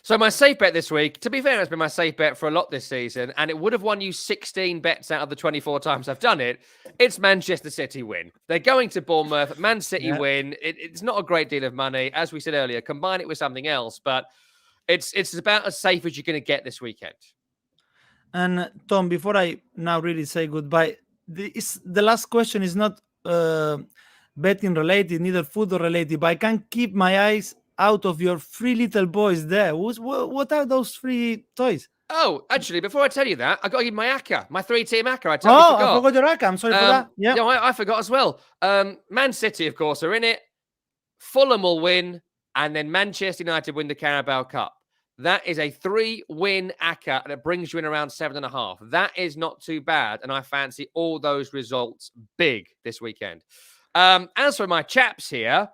Speaker 2: So my safe bet this week, to be fair, it's been my safe bet for a lot this season, and it would have won you 16 bets out of the 24 times I've done it. It's Manchester City win. They're going to Bournemouth. Man City win. It's not a great deal of money. As we said earlier, combine it with something else, but it's about as safe as you're going to get this weekend.
Speaker 1: And Tom, before I now really say goodbye, the last question is not betting related, neither football related, but I can't keep my eyes out of your three little boys there. What are those three toys?
Speaker 2: Oh, actually, before I tell you that, I got to give my ACCA, my 3-team ACCA. I totally forgot.
Speaker 1: I forgot your ACCA. I'm sorry for that. Yeah,
Speaker 2: I forgot as well. Man City, of course, are in it. Fulham will win, and then Manchester United win the Carabao Cup. That is a 3-win ACCA, and it brings you in around 7.5. That is not too bad, and I fancy all those results big this weekend. As for my chaps here,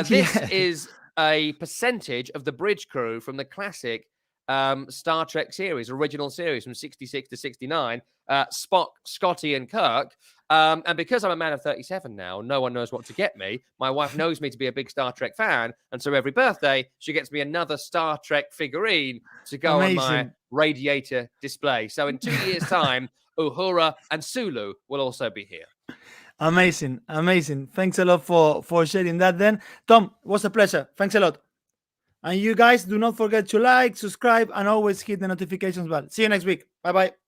Speaker 2: this is a percentage of the bridge crew from the classic Star Trek series, original series from 66 to 69, Spock, Scotty, and Kirk. And because I'm a man of 37 now, no one knows what to get me. My wife knows me to be a big Star Trek fan. And so every birthday, she gets me another Star Trek figurine to go on my radiator display. So in 2 years' time, Uhura and Sulu will also be here.
Speaker 1: Amazing. Thanks a lot for sharing that then. Tom, it was a pleasure. Thanks a lot. And you guys, do not forget to like, subscribe, and always hit the notifications bell. See you next week. Bye-bye.